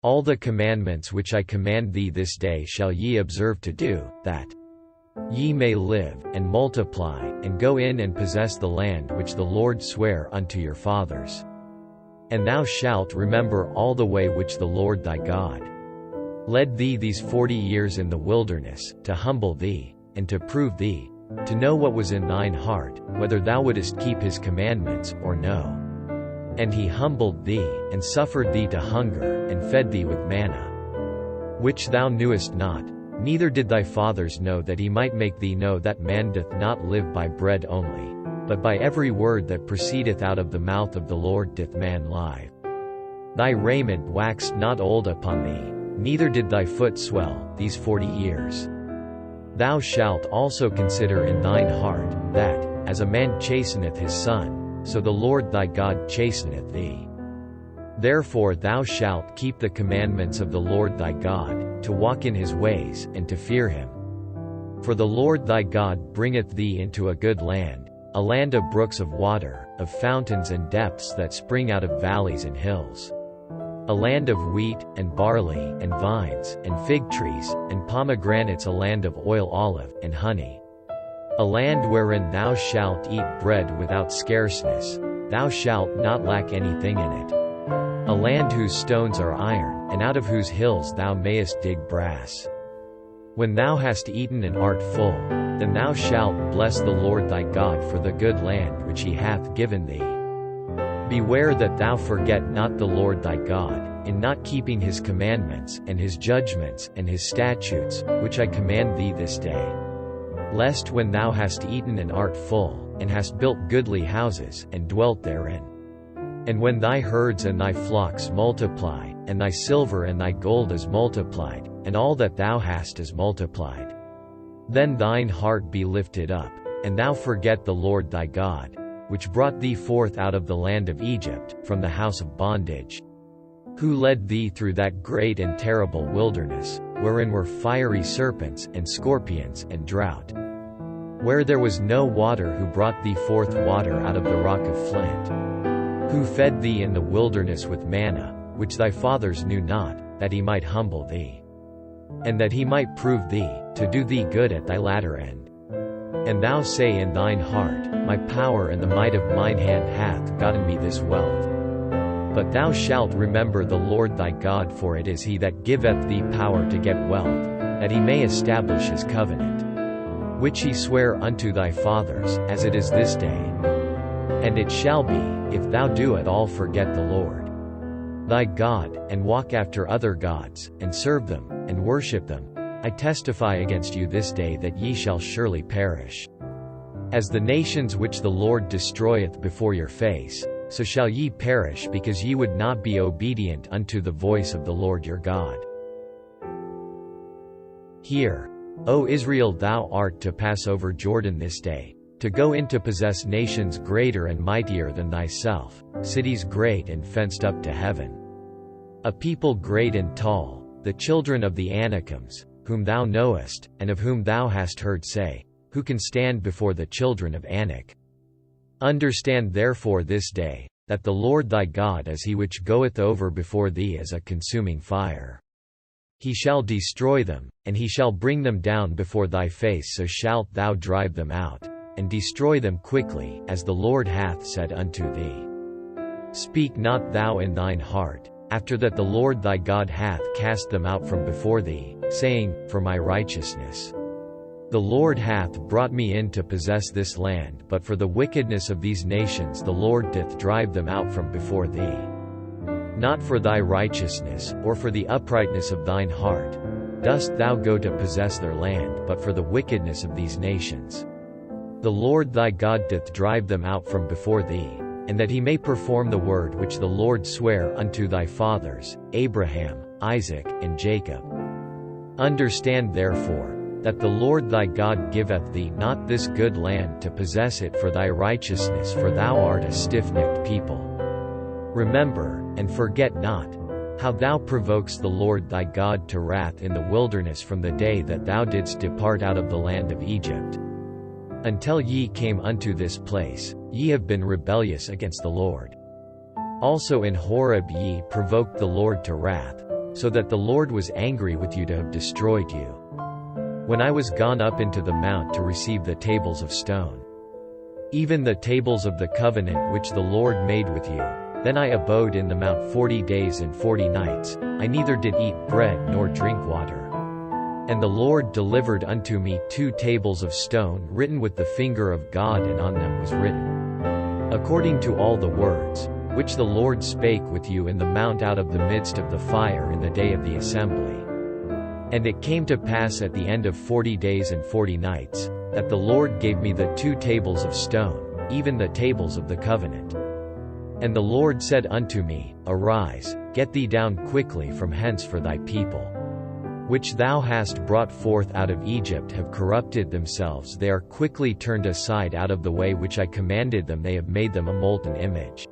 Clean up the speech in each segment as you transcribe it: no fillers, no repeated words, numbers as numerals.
All the commandments which I command thee this day shall ye observe to do, that ye may live, and multiply, and go in and possess the land which the Lord sware unto your fathers. And thou shalt remember all the way which the Lord thy God led thee these 40 years in the wilderness, to humble thee, and to prove thee, to know what was in thine heart, whether thou wouldest keep his commandments, or no. And he humbled thee, and suffered thee to hunger, and fed thee with manna, which thou knewest not, neither did thy fathers know, that he might make thee know that man doth not live by bread only, but by every word that proceedeth out of the mouth of the Lord doth man live. Thy raiment waxed not old upon thee, neither did thy foot swell, these 40 years. Thou shalt also consider in thine heart, that, as a man chasteneth his son, so the Lord thy God chasteneth thee. Therefore thou shalt keep the commandments of the Lord thy God, to walk in his ways, and to fear him. For the Lord thy God bringeth thee into a good land, a land of brooks of water, of fountains and depths that spring out of valleys and hills. A land of wheat, and barley, and vines, and fig trees, and pomegranates, a land of oil, olive, and honey. A land wherein thou shalt eat bread without scarceness, thou shalt not lack anything in it. A land whose stones are iron, and out of whose hills thou mayest dig brass. When thou hast eaten and art full, then thou shalt bless the Lord thy God for the good land which he hath given thee. Beware that thou forget not the Lord thy God, in not keeping his commandments, and his judgments, and his statutes, which I command thee this day. Lest when thou hast eaten and art full, and hast built goodly houses, and dwelt therein, and when thy herds and thy flocks multiply, and thy silver and thy gold is multiplied, and all that thou hast is multiplied, then thine heart be lifted up, and thou forget the Lord thy God, which brought thee forth out of the land of Egypt, from the house of bondage, who led thee through that great and terrible wilderness, wherein were fiery serpents, and scorpions, and drought, where there was no water, who brought thee forth water out of the rock of flint, who fed thee in the wilderness with manna, which thy fathers knew not, that he might humble thee, and that he might prove thee, to do thee good at thy latter end. And thou say in thine heart, My power and the might of mine hand hath gotten me this wealth. But thou shalt remember the Lord thy God, for it is he that giveth thee power to get wealth, that he may establish his covenant, which he sware unto thy fathers, as it is this day. And it shall be, if thou do at all forget the Lord thy God, and walk after other gods, and serve them, and worship them, I testify against you this day that ye shall surely perish. As the nations which the Lord destroyeth before your face, so shall ye perish, because ye would not be obedient unto the voice of the Lord your God. Hear, O Israel, thou art to pass over Jordan this day, to go in to possess nations greater and mightier than thyself, cities great and fenced up to heaven. A people great and tall, the children of the Anakims, whom thou knowest, and of whom thou hast heard say, Who can stand before the children of Anak? Understand therefore this day, that the Lord thy God is he which goeth over before thee as a consuming fire. He shall destroy them, and he shall bring them down before thy face, so shalt thou drive them out, and destroy them quickly, as the Lord hath said unto thee. Speak not thou in thine heart, after that the Lord thy God hath cast them out from before thee, saying, For my righteousness the Lord hath brought me in to possess this land, but for the wickedness of these nations the Lord doth drive them out from before thee. Not for thy righteousness, or for the uprightness of thine heart, dost thou go to possess their land, but for the wickedness of these nations. The Lord thy God doth drive them out from before thee, and that he may perform the word which the Lord sware unto thy fathers, Abraham, Isaac, and Jacob. Understand therefore, that the Lord thy God giveth thee not this good land to possess it for thy righteousness, for thou art a stiff-necked people. Remember, and forget not, how thou provokest the Lord thy God to wrath in the wilderness from the day that thou didst depart out of the land of Egypt, until ye came unto this place. Ye have been rebellious against the Lord. Also in Horeb ye provoked the Lord to wrath, so that the Lord was angry with you to have destroyed you. When I was gone up into the mount to receive the tables of stone, even the tables of the covenant which the Lord made with you, then I abode in the mount 40 days and 40 nights, I neither did eat bread nor drink water. And the Lord delivered unto me 2 tables of stone written with the finger of God, and on them was written, according to all the words which the Lord spake with you in the mount out of the midst of the fire in the day of the assembly. And it came to pass at the end of 40 days and 40 nights, that the Lord gave me the 2 tables of stone, even the tables of the covenant. And the Lord said unto me, Arise, get thee down quickly from hence, for thy people, which thou hast brought forth out of Egypt, have corrupted themselves, they are quickly turned aside out of the way which I commanded them, they have made them a molten image.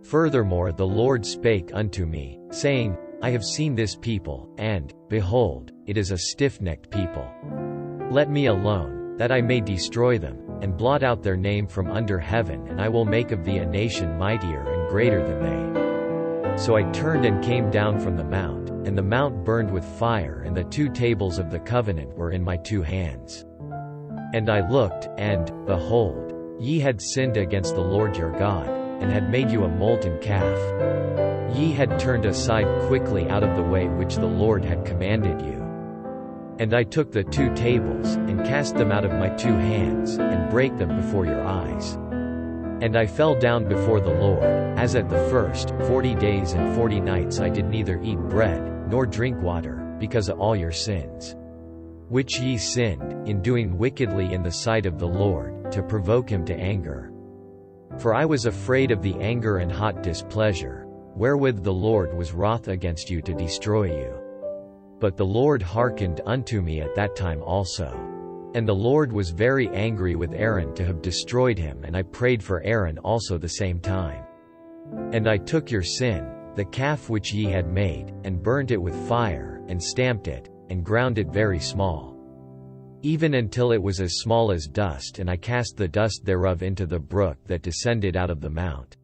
Furthermore the Lord spake unto me, saying, I have seen this people, and, behold, it is a stiff-necked people. Let me alone, that I may destroy them, and blot out their name from under heaven, and I will make of thee a nation mightier and greater than they. So I turned and came down from the mount, and the mount burned with fire, and the 2 tables of the covenant were in my 2 hands. And I looked, and, behold, ye had sinned against the Lord your God, and had made you a molten calf. Ye had turned aside quickly out of the way which the Lord had commanded you. And I took the 2 tables, and cast them out of my 2 hands, and brake them before your eyes. And I fell down before the Lord, as at the first 40 days and 40 nights I did neither eat bread, nor drink water, because of all your sins, which ye sinned, in doing wickedly in the sight of the Lord, to provoke him to anger. For I was afraid of the anger and hot displeasure, wherewith the Lord was wroth against you to destroy you. But the Lord hearkened unto me at that time also. And the Lord was very angry with Aaron to have destroyed him, and I prayed for Aaron also the same time. And I took your sin, the calf which ye had made, and burnt it with fire, and stamped it, and ground it very small, even until it was as small as dust, and I cast the dust thereof into the brook that descended out of the mount.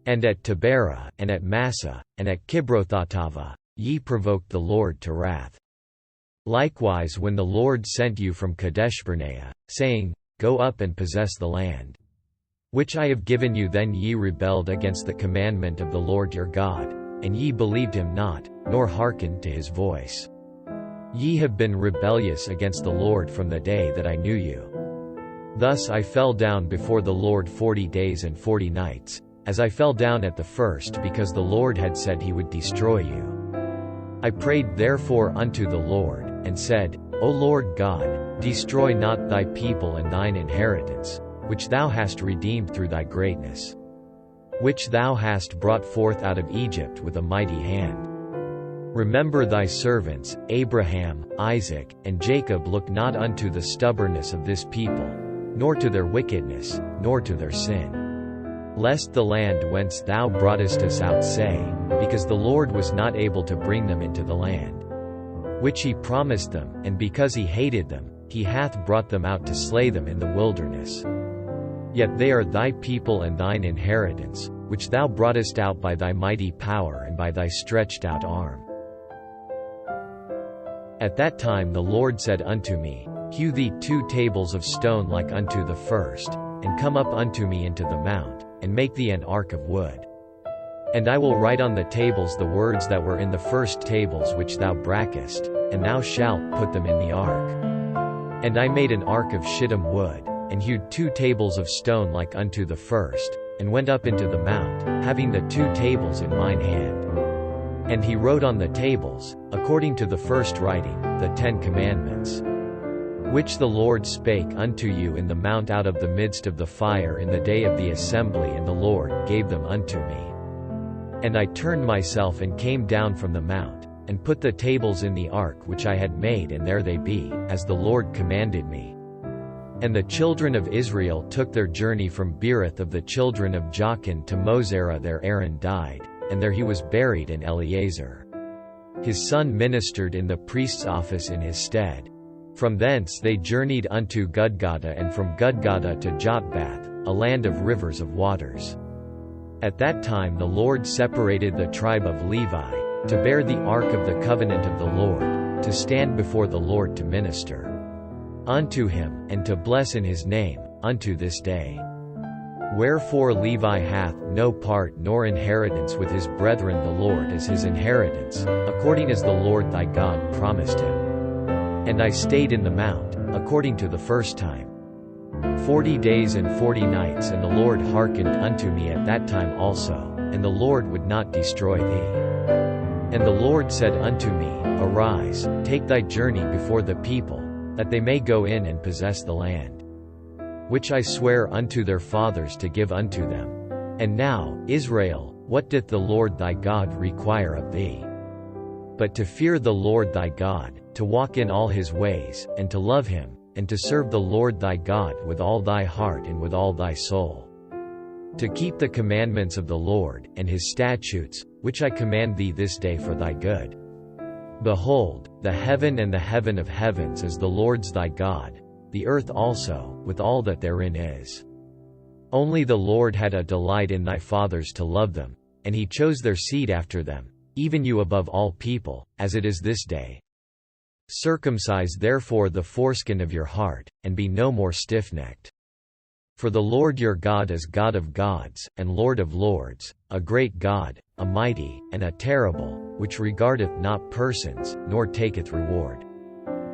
And at Taberah, and at Massah, and at Kibrothattava, ye provoked the Lord to wrath. Likewise when the Lord sent you from Kadeshbarnea, saying, Go up and possess the land, which I have given you, then ye rebelled against the commandment of the Lord your God, and ye believed him not, nor hearkened to his voice. Ye have been rebellious against the Lord from the day that I knew you. Thus I fell down before the Lord 40 days and 40 nights, as I fell down at the first, because the Lord had said he would destroy you. I prayed therefore unto the Lord, and said, O Lord God, destroy not thy people and thine inheritance, which thou hast redeemed through thy greatness, which thou hast brought forth out of Egypt with a mighty hand. Remember thy servants, Abraham, Isaac, and Jacob. Look not unto the stubbornness of this people, nor to their wickedness, nor to their sin, lest the land whence thou broughtest us out say, because the Lord was not able to bring them into the land which he promised them, and because he hated them, he hath brought them out to slay them in the wilderness. Yet they are thy people and thine inheritance, which thou broughtest out by thy mighty power and by thy stretched out arm. At that time the Lord said unto me, Hew thee 2 tables of stone like unto the first, and come up unto me into the mount, and make thee an ark of wood. And I will write on the tables the words that were in the first tables which thou brackest, and thou shalt put them in the ark. And I made an ark of shittim wood, and hewed 2 tables of stone like unto the first, and went up into the mount, having the 2 tables in mine hand. And he wrote on the tables, according to the first writing, the 10 commandments, which the Lord spake unto you in the mount out of the midst of the fire in the day of the assembly, and the Lord gave them unto me. And I turned myself and came down from the mount, and put the tables in the ark which I had made, and there they be, as the Lord commanded me. And the children of Israel took their journey from Beerith of the children of Jachin to Mosera. There Aaron died, and there he was buried, in Eleazar his son ministered in the priest's office in his stead. From thence they journeyed unto Gudgodah, and from Gudgodah to Jotbath, a land of rivers of waters. At that time the Lord separated the tribe of Levi, to bear the ark of the covenant of the Lord, to stand before the Lord to minister unto him, and to bless in his name, unto this day. Wherefore Levi hath no part nor inheritance with his brethren. The Lord is his inheritance, according as the Lord thy God promised him. And I stayed in the mount, according to the first time, 40 days and 40 nights, and the Lord hearkened unto me at that time also, and the Lord would not destroy thee. And the Lord said unto me, Arise, take thy journey before the people, that they may go in and possess the land, which I swear unto their fathers to give unto them. And now, Israel, what doth the Lord thy God require of thee? But to fear the Lord thy God, to walk in all his ways, and to love him, and to serve the Lord thy God with all thy heart and with all thy soul, to keep the commandments of the Lord, and his statutes, which I command thee this day for thy good. Behold, the heaven and the heaven of heavens is the Lord's thy God, the earth also, with all that therein is. Only the Lord had a delight in thy fathers to love them, and he chose their seed after them, even you above all people, as it is this day. Circumcise therefore the foreskin of your heart, and be no more stiff-necked. For the Lord your God is God of gods, and Lord of lords, a great God, a mighty, and a terrible, which regardeth not persons, nor taketh reward.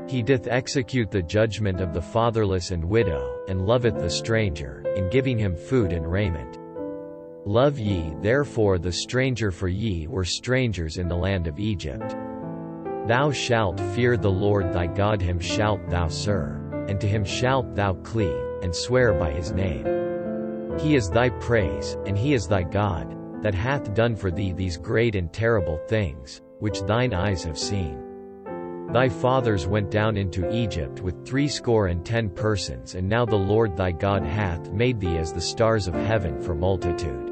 He doth execute the judgment of the fatherless and widow, and loveth the stranger, in giving him food and raiment. Love ye therefore the stranger, for ye were strangers in the land of Egypt. Thou shalt fear the Lord thy God, him shalt thou serve, and to him shalt thou cleave, and swear by his name. He is thy praise, and he is thy God, that hath done for thee these great and terrible things, which thine eyes have seen. Thy fathers went down into Egypt with 70 persons, and now the Lord thy God hath made thee as the stars of heaven for multitude.